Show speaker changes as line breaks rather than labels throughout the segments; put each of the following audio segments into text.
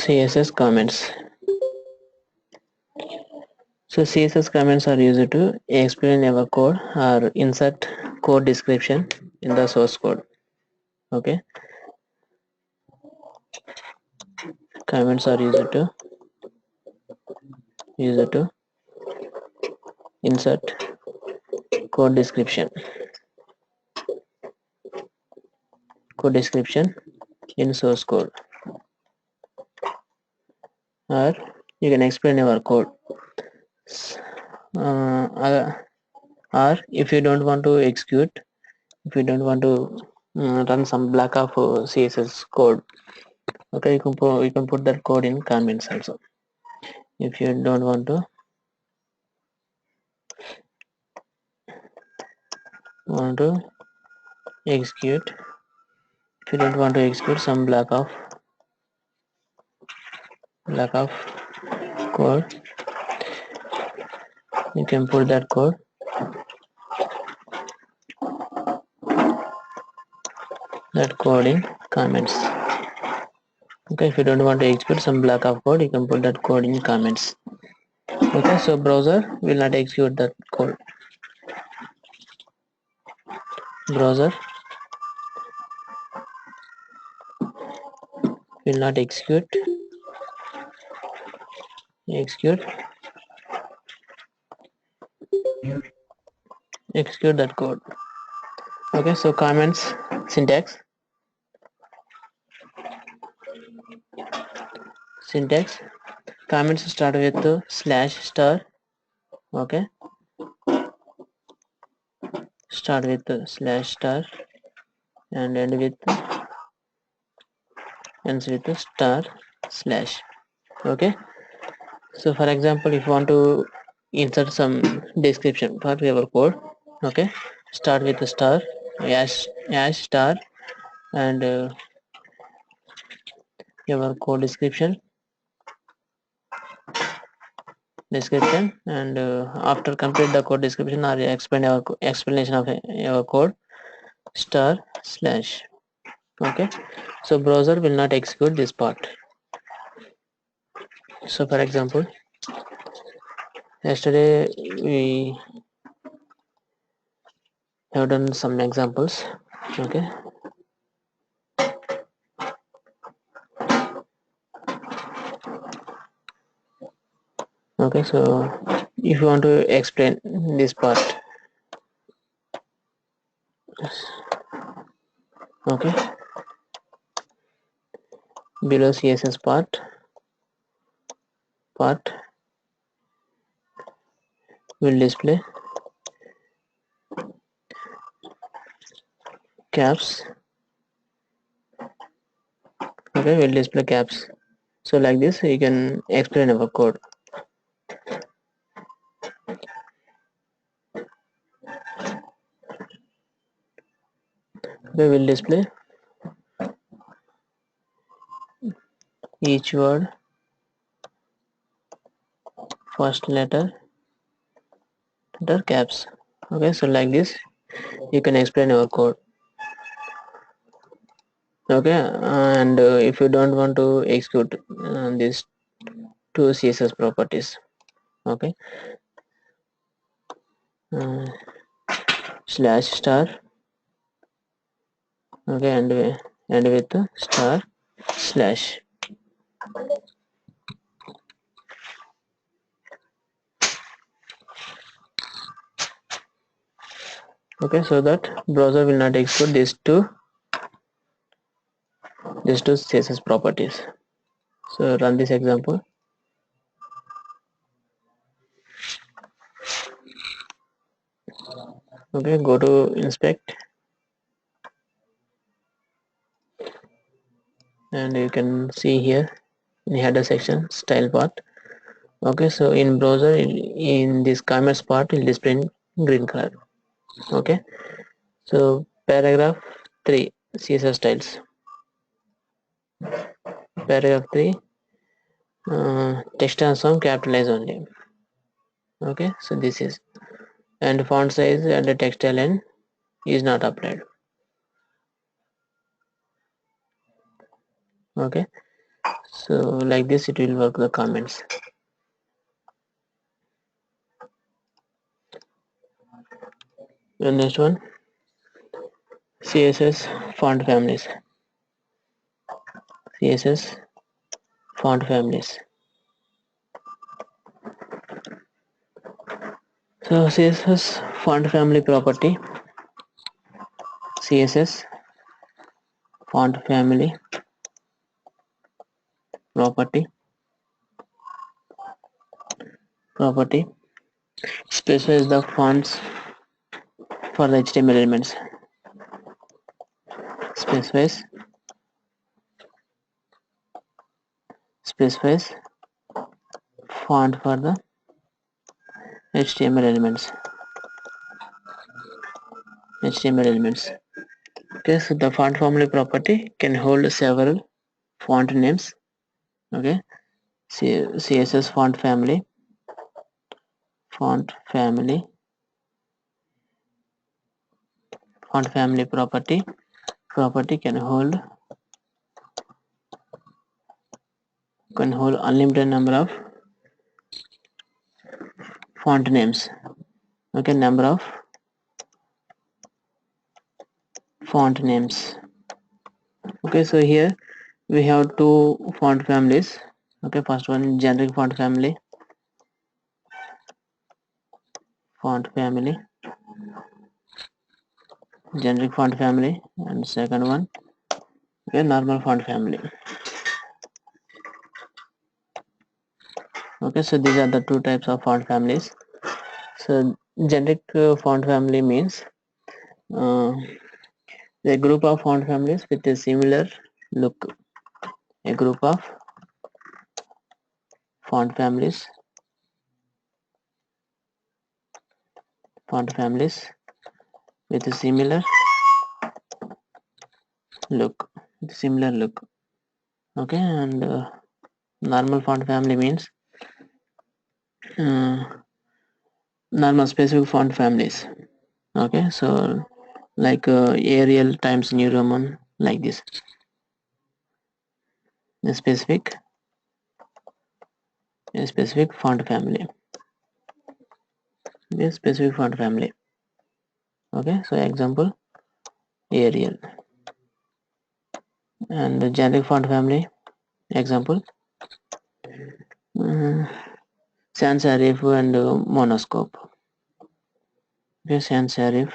CSS comments. So CSS comments are used to explain our code or insert code description in the source code. Okay, comments are used to insert code description in source code, or you can explain our code. Uh, or if you don't want to execute, if you don't want to run some block of CSS code, okay, you can put that code in comments also. If you don't want to execute, if you don't want to execute some block of code, you can put that code in comments. Okay, if you don't want to execute some block of code, you can put that code in comments. Okay, so browser will not execute that code. Browser will not execute that code. Okay, so comments syntax comments start with slash star. Okay, start with slash star and ends with star slash. Okay, so for example, if you want to insert some description for your code, okay, start with the star, hash star, and your code description, and after complete the code description or explanation of your code, star slash. Okay, so browser will not execute this part. So for example, yesterday we have done some examples. Okay, so if you want to explain this part, okay, below CSS part will display caps. Okay, will display caps. So like this you can explain our code. We will display each word, first letter caps. Okay, so like this you can explain our code. Okay, and if you don't want to execute these two CSS properties, okay, slash star, okay, and with the star slash. Okay, so that browser will not execute these two CSS properties. So run this example. Okay, go to inspect, and you can see here in header section style part. Okay, so in browser, in this comments part, it will display in green color. Okay, so paragraph 3 CSS styles. Paragraph 3 text transform capitalize only. Okay, so this is, and font size and the text align is not applied. Okay, So like this it will work the comments. The next one, CSS font families. CSS font families. So CSS font family property, CSS font family property specifies the fonts for the HTML elements. Specifies font for the HTML elements. Okay, so the font family property can hold several font names. Okay, CSS font family property can hold unlimited number of font names. Okay, number of font names. Okay, so here we have two font families. Okay, first one generic font family and second one, okay, normal font family. Okay, so these are the two types of font families. So generic font family means a group of font families with a similar look. A group of font families with a similar look. Okay, and normal font family means normal specific font families. Okay, so like Arial times New Roman, like this. A specific font family. Okay, so example Arial, and the generic font family example sans serif and monoscope. Okay, sans serif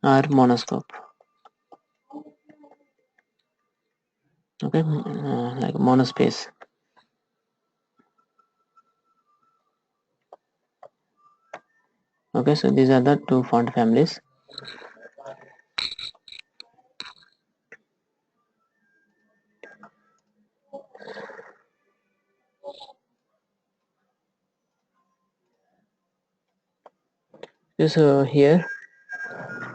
or monoscope. Okay, like monospace. Okay, so these are the two font families. So here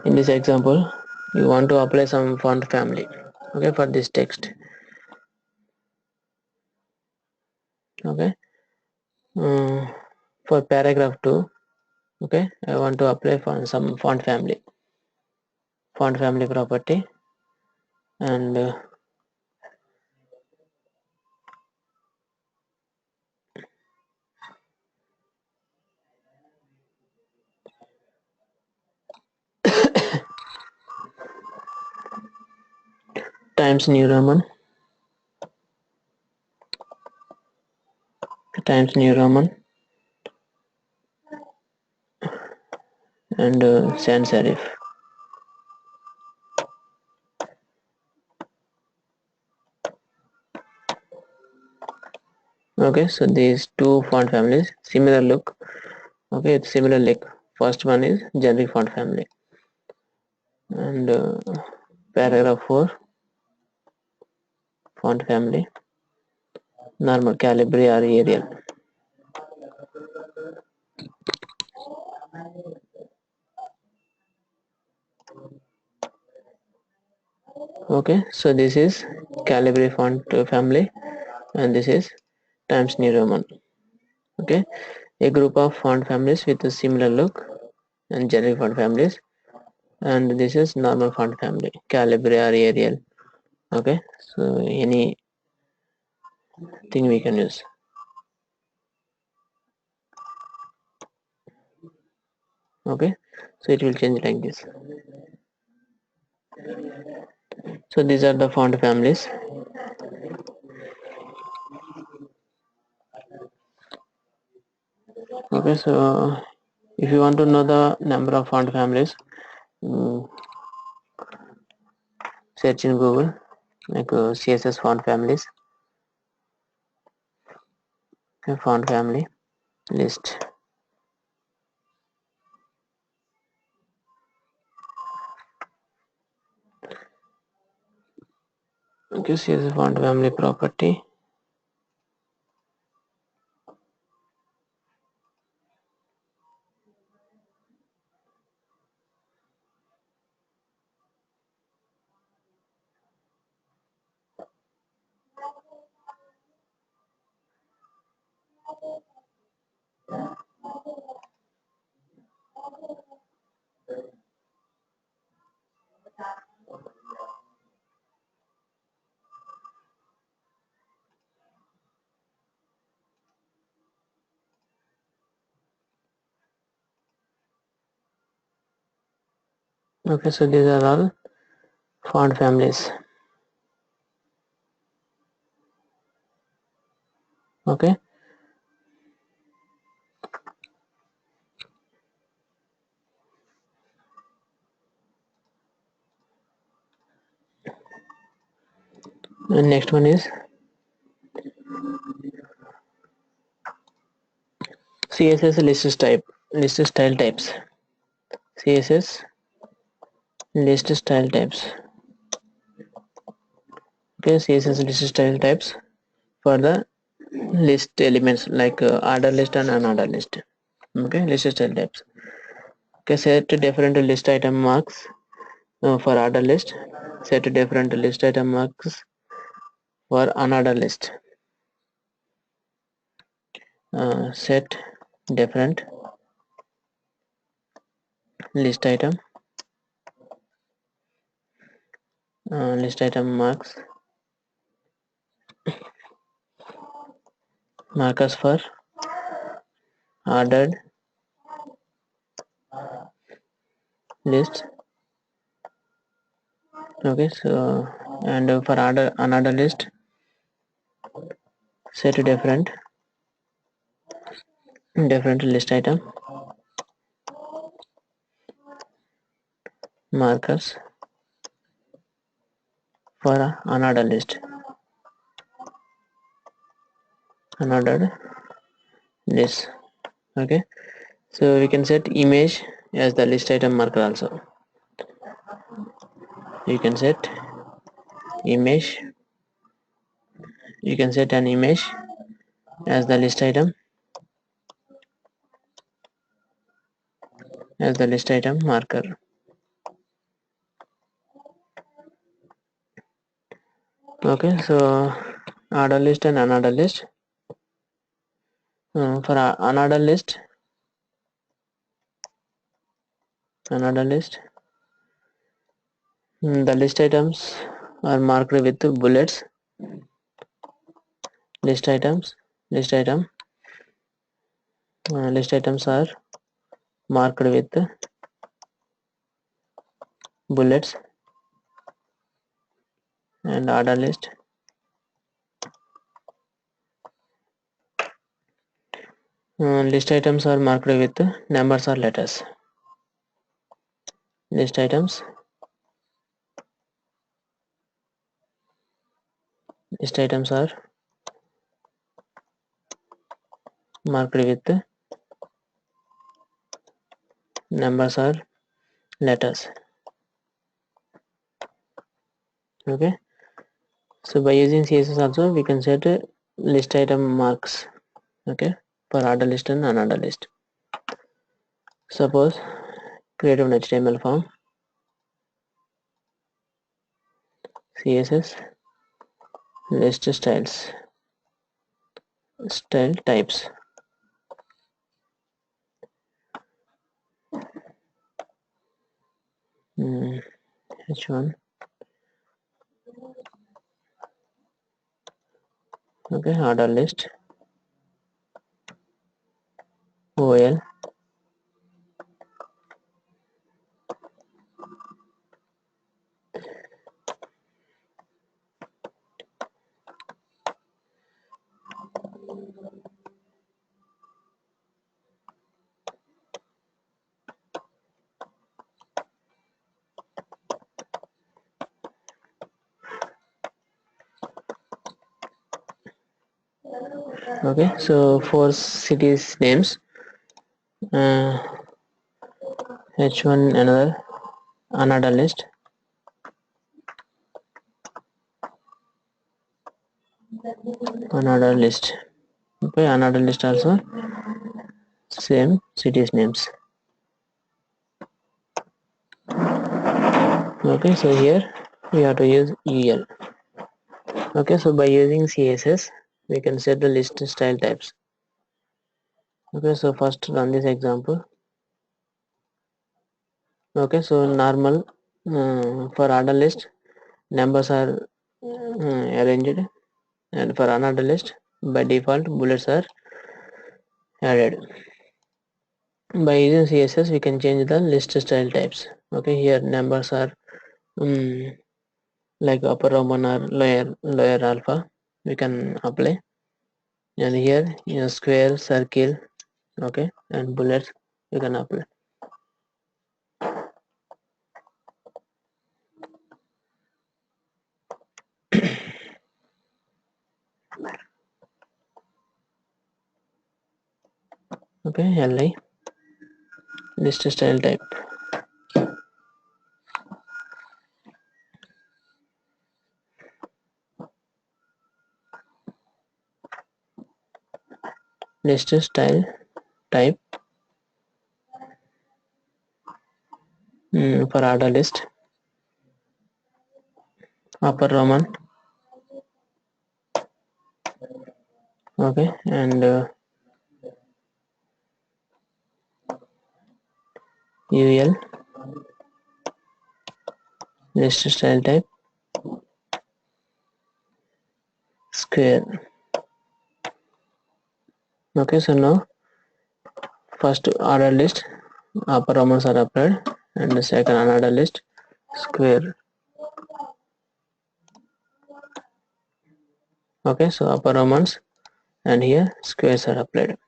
in this example you want to apply some font family, okay, for this text. Okay, for paragraph 2, okay, I want to apply for some font family property, and Times New Roman and sans serif. Okay, so these two font families similar look. Okay, it's similar look. First one is generic font family, and paragraph 4 font family normal Calibri or Arial. Okay, so this is Calibri font family, and this is Times New Roman. Okay, a group of font families with a similar look and generic font families, and this is normal font family Calibri or Arial Okay, so any thing we can use. Okay, so it will change like this. So these are the font families. Okay, so if you want to know the number of font families, mm, search in Google like CSS font families, font family list. Okay, CSS font family property. Okay, so these are all font families. Okay, and next one is CSS list style types. CSS list style types. Okay, CSS list style types for the list elements like order list and unordered list. Okay, list style types. Okay, set different list item marks for order list. Set different list item marks for unordered list. Set different list item markers for ordered list. Okay, so and for order another list, set different list item markers for another list. Okay, so we can set image as the list item marker also. You can set image. You can set an image as the list item marker. Okay, so order list and another list. For another list, the list items are marked with bullets. List items, list item, list items are marked with bullets, and order list items are marked with numbers or letters. List items are marked with numbers or letters. Okay, so by using CSS also we can set list item marks. Okay, for order list and unordered list. Suppose create an HTML form, CSS list style types. H1 Okay, order list OL. Okay, so for cities names, uh, H1 another list, another list. Okay, another list also same cities names. Okay, so here we have to use UL. Okay, so by using CSS we can set the list style types. Okay, so first run this example. Okay, so normal for order list numbers are arranged, and for another list by default bullets are added. By using CSS we can change the list style types. Okay, here numbers are like upper Roman or lower alpha we can apply, and here square, circle, okay, and bullets you can apply. Okay, LI list style type. List style type for order list upper Roman, okay, and UL list style type square. Okay, so now first order list upper Romans are applied, and the second another list square. Okay, so upper Romans and here squares are applied.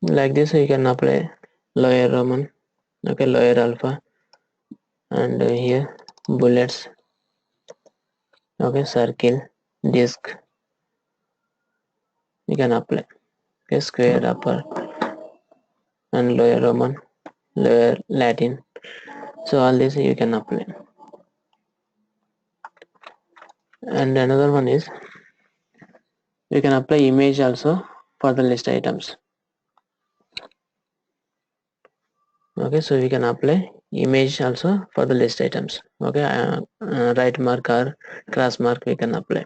Like this you can apply lower Roman, okay, lower alpha, and here bullets, okay, circle, disc you can apply. Okay, square upper and lower Roman, lower Latin, so all this you can apply. And another one is you can apply image also for the list items. Okay, so we can apply image also for the list items. Okay, right mark or cross mark we can apply.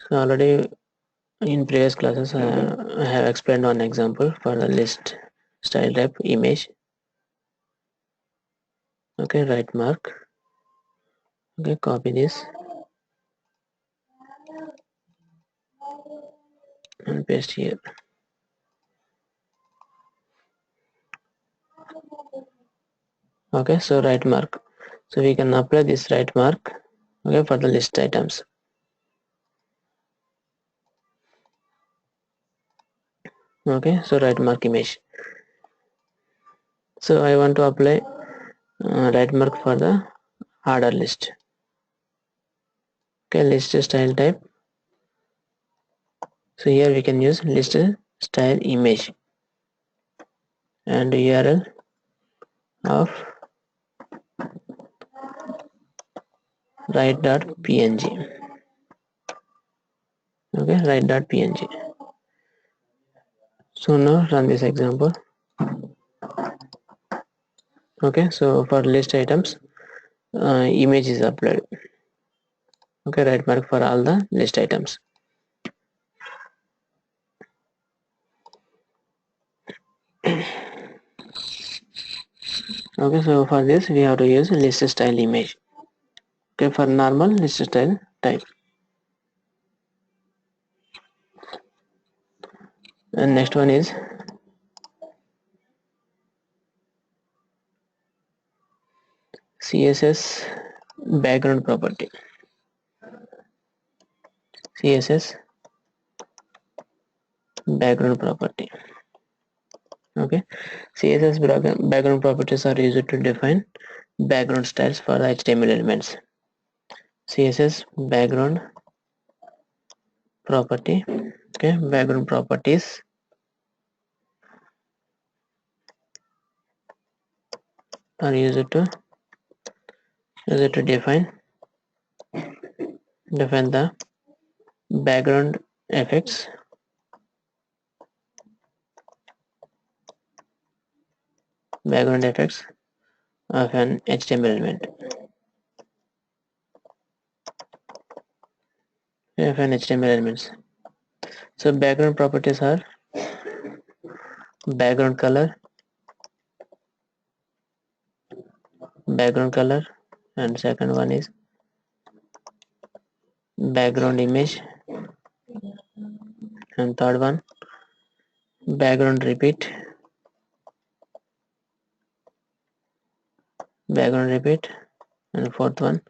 So already in previous classes I have explained one example for the list style type image. Okay, right mark, okay, copy this and paste here. Okay, so right mark, so we can apply this right mark, okay, for the list items. Okay, so right mark image. So I want to apply right mark for the order list. Okay, list style type, so here we can use list style image and URL of write.png. Okay, write.png. So now run this example. Okay, so for list items image is uploaded. Okay, right mark for all the list items. Okay, so for this we have to use list style image. Okay, for normal list style type. And next one is CSS background property. CSS background property. Okay, CSS background properties are used to define background styles for the HTML elements. CSS background property. Okay, background properties are used to define the background effects of an HTML element. So background properties are background color, and second one is background image, and third one background repeat, and fourth one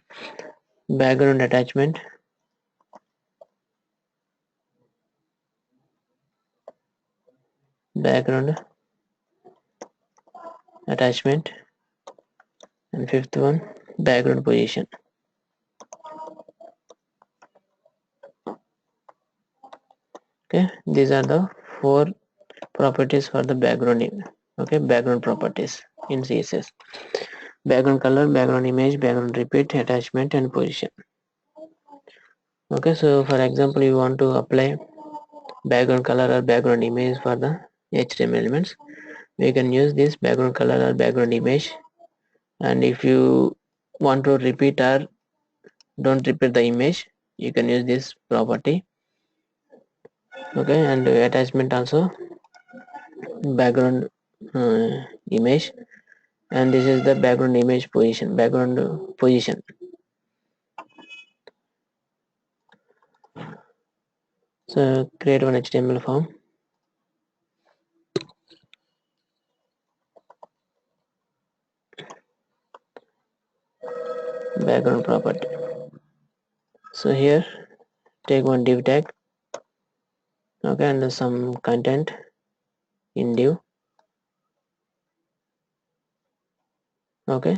background attachment, and fifth one background position. Okay, these are the four properties for the background. Okay, background properties in CSS: background color, background image, background repeat, attachment, and position. Okay, so for example, you want to apply background color or background image for the HTML elements, we can use this background color or background image. And if you want to repeat or don't repeat the image, you can use this property. Okay, and attachment also background image, and this is the background image position, So create one HTML form, background property. So here take one div tag, okay, and some content in div, okay,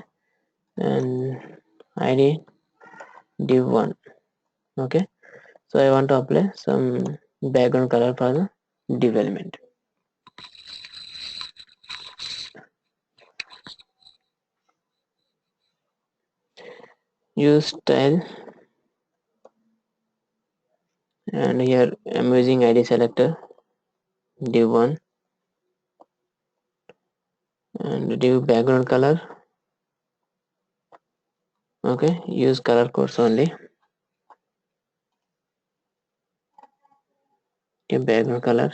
and id div1. Okay, so I want to apply some background color for the div element. Use style, and here I'm using id selector div1 and div background color. Okay, use color codes only. Give background color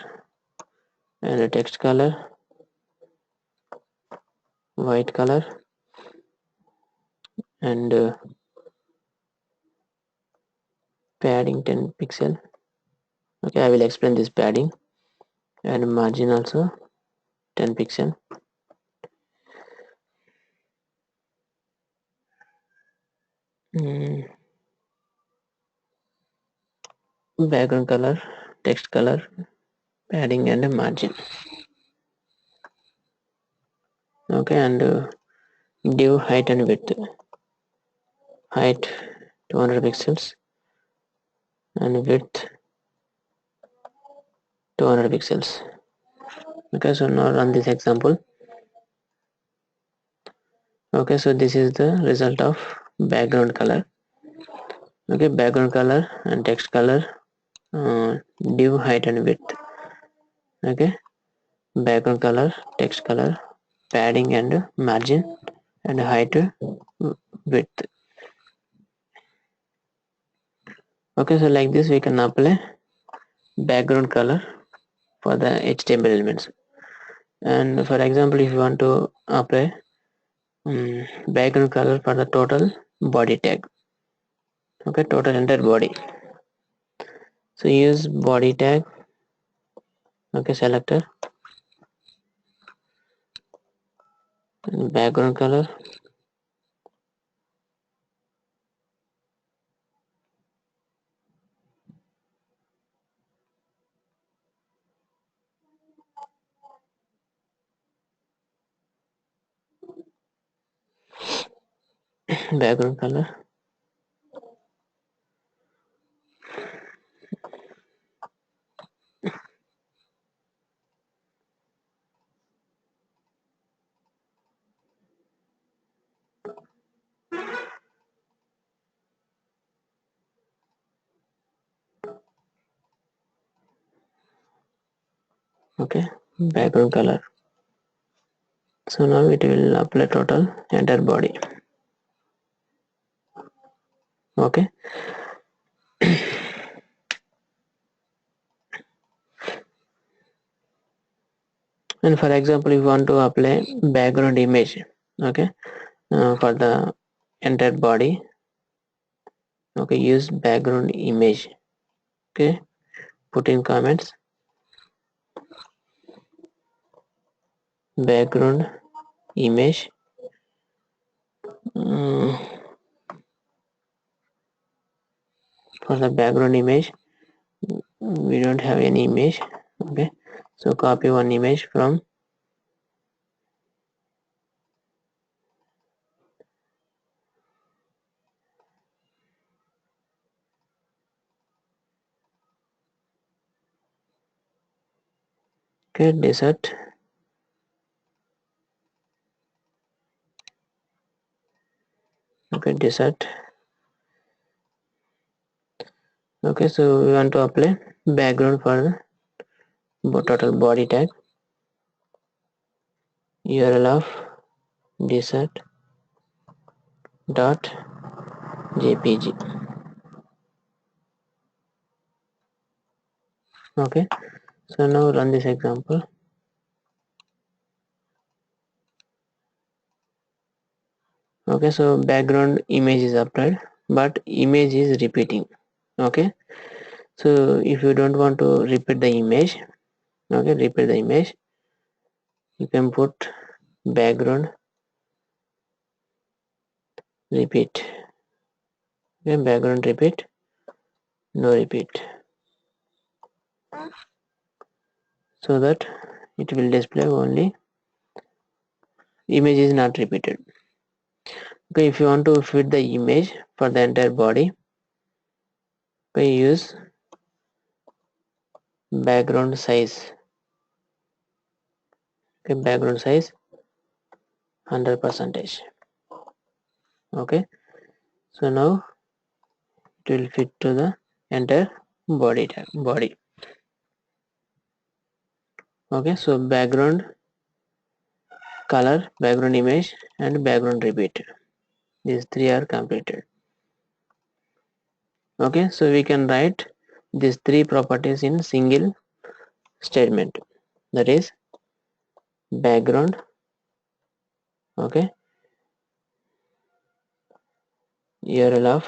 and a text color, white color, and padding 10 pixel. Okay, I will explain this padding, and margin also 10 pixel. Background color, text color, padding, and a margin. Okay, and div height and width. Height 200 pixels and width 200 pixels. Okay, so now run this example. Okay, so this is the result of background color. Okay, background color and text color, div height and width. Okay, background color, text color, padding and margin, and height, width. Okay, so like this we can apply background color for the HTML elements. And for example, if you want to apply background color for the total body tag, okay, total entire body, so use body tag Okay, selector, and background color, background color, okay, background color. So now it will apply total entire body. Okay, and for example, if you want to apply background image, okay, for the entire body, okay, use background image. Okay, put in comments background image. Mm, for the background image, we don't have any image. Okay, so copy one image from, okay, desert, okay, desert. Okay, so we want to apply background for the total body tag. URL of desert dot jpg. Okay, so now run this example. Okay, so background image is applied, but image is repeating. Okay, so if you don't want to repeat the image, okay, repeat the image, you can put background repeat. Okay, background repeat, no repeat, so that it will display only image is not repeated. Okay, if you want to fit the image for the entire body, okay, use background size. Okay, background size 100%. Okay, so now it will fit to the entire body tag, body. Okay, so background color, background image, and background repeat, these three are completed. Okay, so we can write these three properties in single statement, that is background, okay, URL of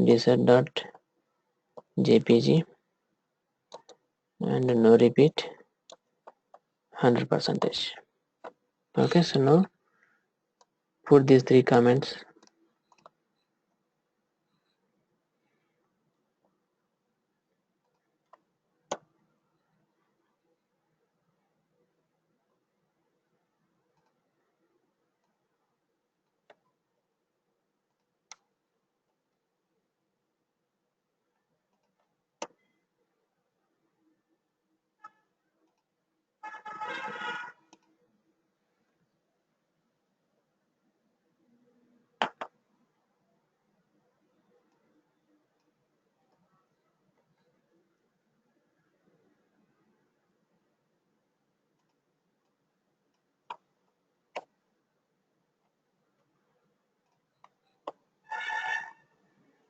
desert.jpg and no repeat 100%. Okay, so now put these three comments.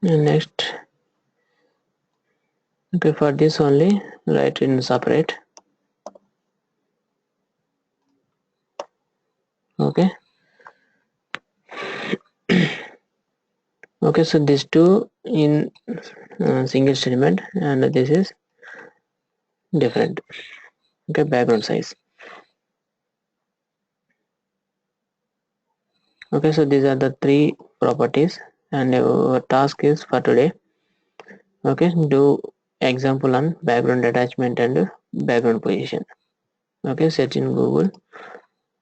And next, okay, for this only write in separate. Okay, Okay, so these two in single statement, and this is different. Okay, background size. Okay, so these are the three properties, and our task is for today. Okay, do example on background attachment and background position. Okay, search in Google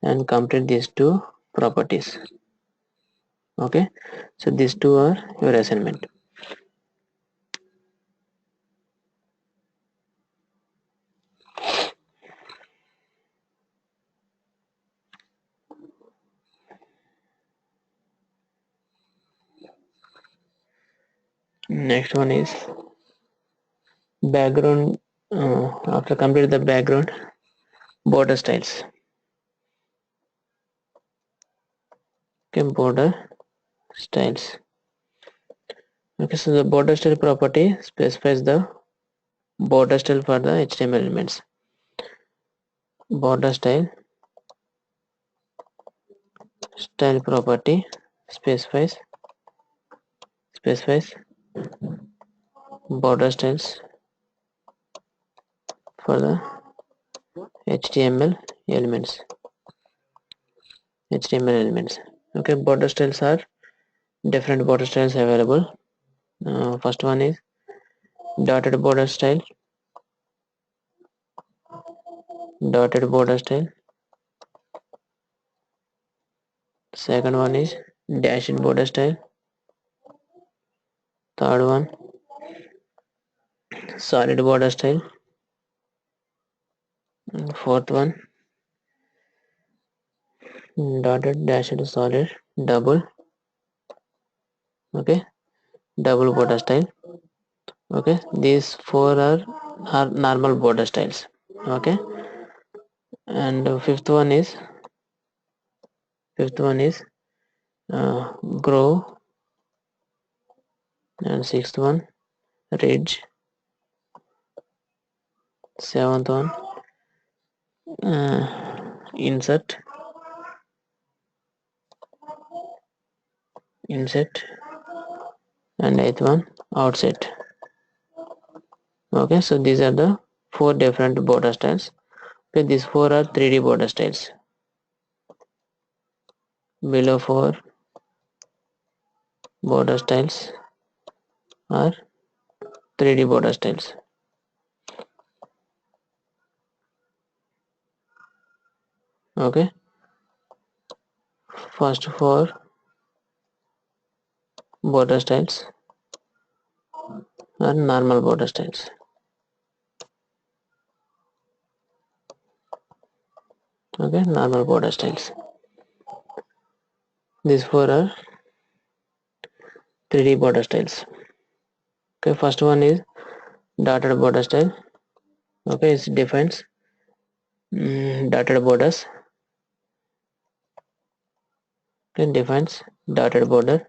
and complete these two properties. Okay, so these two are your assignment. Next one is background. After complete the background, border styles. Okay, border styles. Okay, so the border style property specifies the border style for the HTML elements. Border style property specifies border styles for the HTML elements. Okay, border styles are different border styles available. First one is dotted border style. Second one is dashed border style. Third one, solid border style. And fourth one, dotted dashed solid double. Okay, double border style. Okay, these four are normal border styles. Okay, and fifth one is grow, and sixth one ridge, seventh one insert, and eighth one outset. Okay, so these are the four different border styles. Okay, these four are 3D border styles. Below four border styles are 3D border styles. Okay, first four border styles are normal border styles. Okay, normal border styles. These four are 3D border styles. Okay, first one is dotted border style. Okay, it defines dotted borders. Okay, defines dotted border,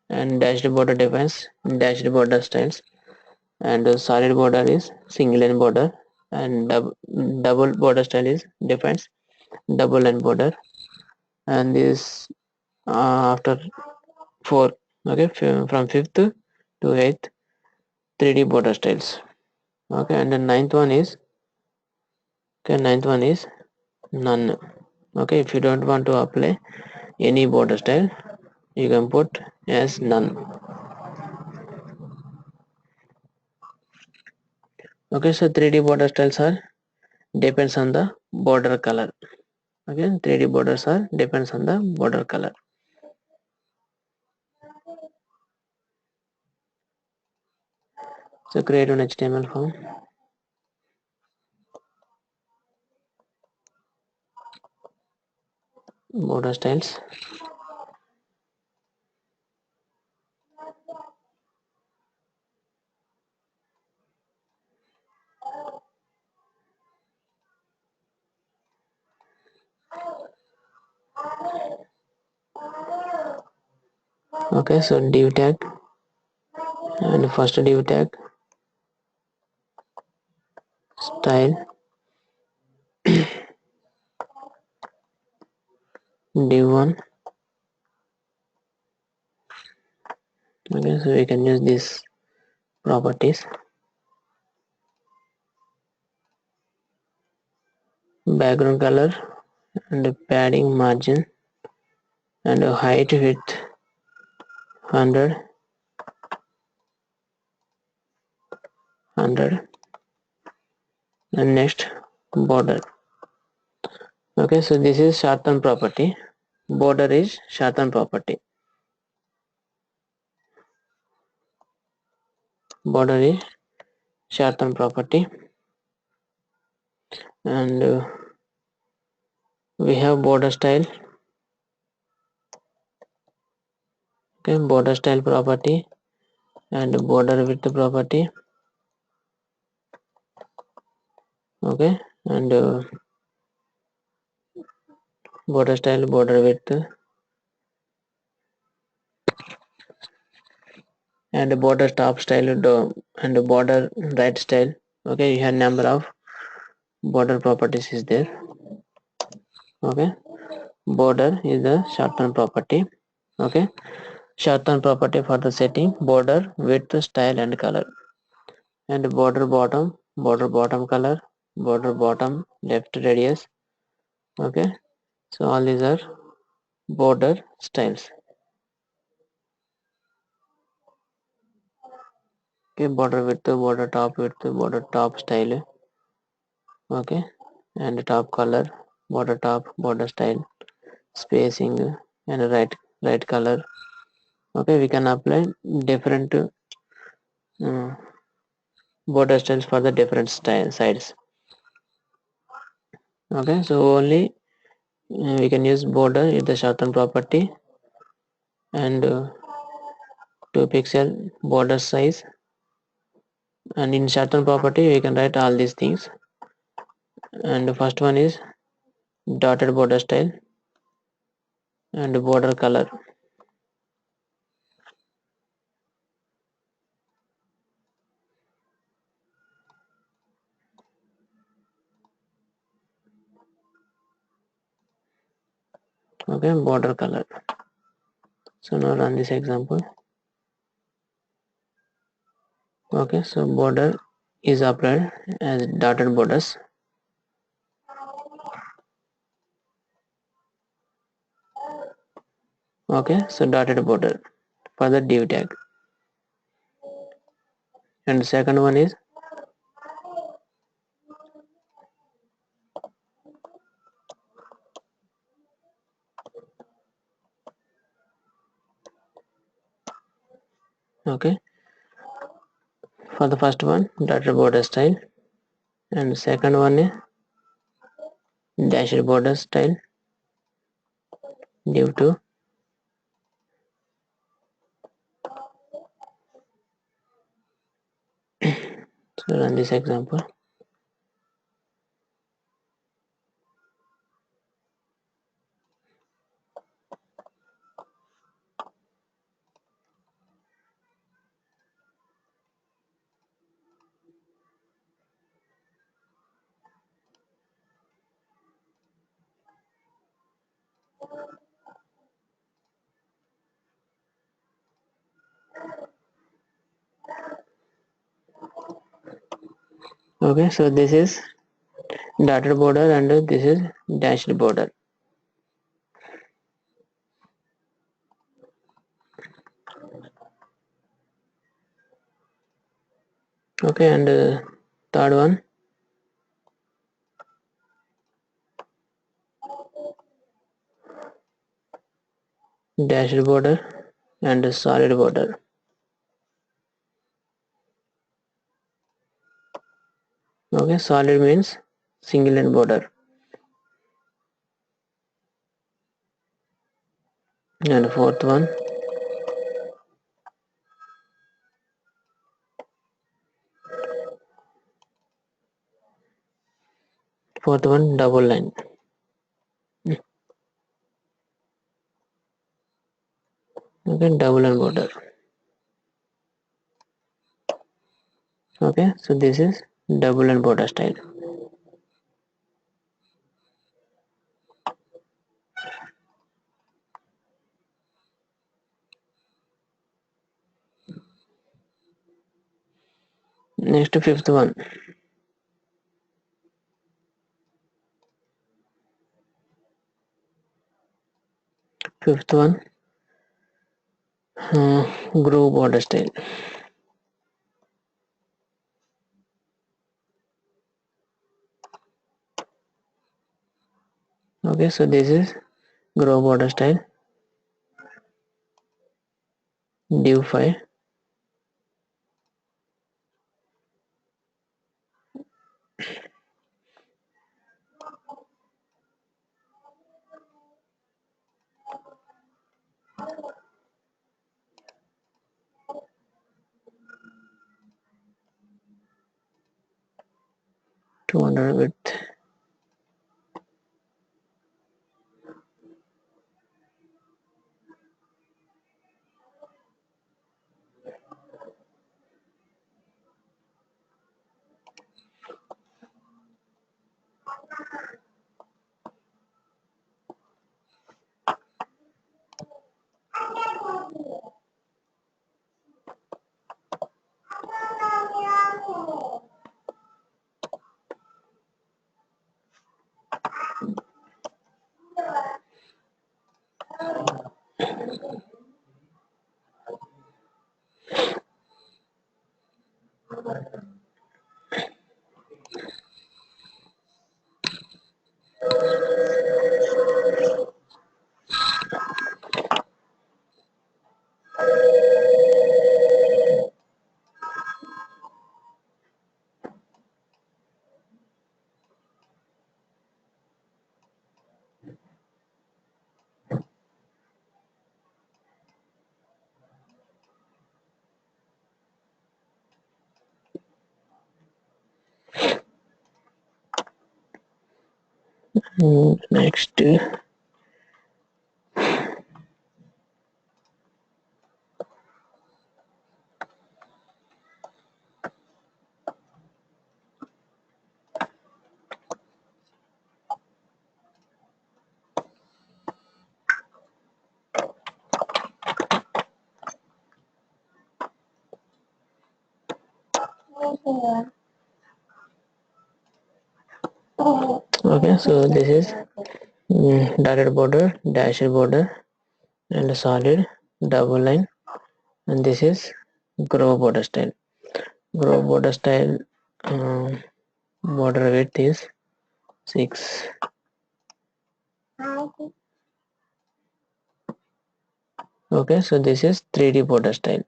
and dashed border defines dashed border styles, and solid border is single line border, and double border style is defines double line border, and this after four. Okay, from fifth to eighth 3D border styles. Okay, and the ninth one is none. Okay, if you don't want to apply any border style, you can put as none. Okay, so 3D border styles are depends on the border color. Okay, 3D borders are depends on the border color. So create an HTML form. Border styles. Okay, so div tag, and first div tag style, div1. Okay, so we can use these properties. Background color and padding margin and height width 100 100 and next border. Okay, so this is short-term property. Border is short-term property. Border is short-term property, and we have border style. Okay, border style property and border width property. Okay, and border style, border width, and border top style and border right style. Okay, you have number of border properties is there. Okay, border is the short-term property. Okay, short-term property for the setting: border width, style, and color. And border bottom color, border bottom left radius. Okay, so all these are border styles. Okay, border width, border top style. Okay, and top color, border top, border style, spacing, and right color. Okay, we can apply different border styles for the different style sides. Okay, so only we can use border is the shorten property, and 2 pixel border size, and in shorten property we can write all these things. And the first one is dotted border style and border color. Okay, border color. So now run this example. Okay, so border is applied as dotted borders. Okay, so dotted border for the div tag. And the second one is okay, for the first one dotted border style, and the second one is dashed border style div2. So run this example. Okay, so this is dotted border and this is dashed border. Okay, and third one dashed border and solid border. Okay, solid means single line border. And fourth one double line. Okay, double line border. Okay, so this is double line border style. Next, fifth one. Fifth one, groove border style. Okay, so this is groove border style. Div 5. $200 width. Next, okay, so this is dotted border, dashed border, and a solid double line, and this is groove border style. Groove border style border width is 6. Okay, so this is 3D border style.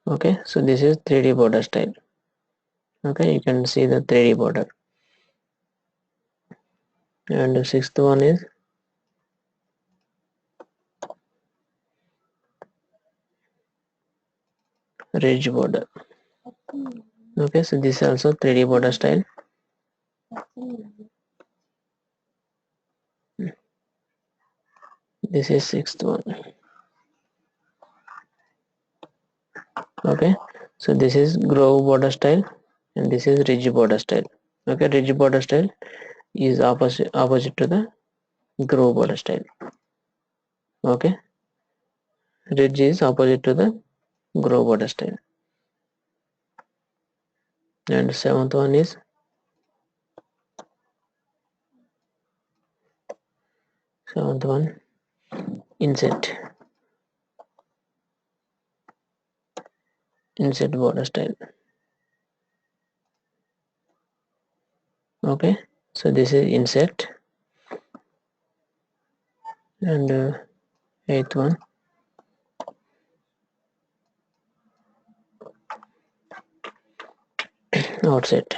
Okay, so this is 3D border style. Okay, you can see the 3D border. And the sixth one is ridge border. Okay, so this is also 3D border style. This is sixth one. Okay, so this is groove border style, and this is ridge border style. Okay, ridge border style is opposite to the groove border style. Okay, ridge is opposite to the groove border style. And seventh one is inset border style. Okay, so this is inset. And eighth one, outset.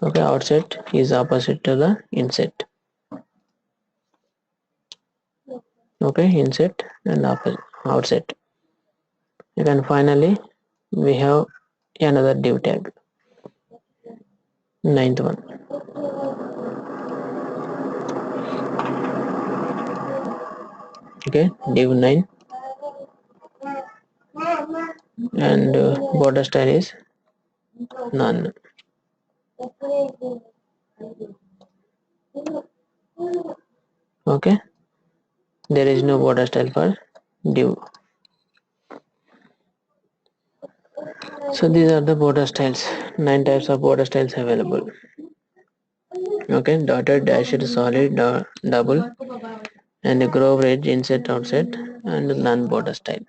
Okay, outset is opposite to the inset. Okay, inset and outset. And then finally we have another div tag, ninth one. Okay, div 9, and border style is none. Okay, there is no border style for div. So these are the border styles. 9 types of border styles available. Okay, dotted, dashed, solid, double, and a groove edge inside outside, and non border style.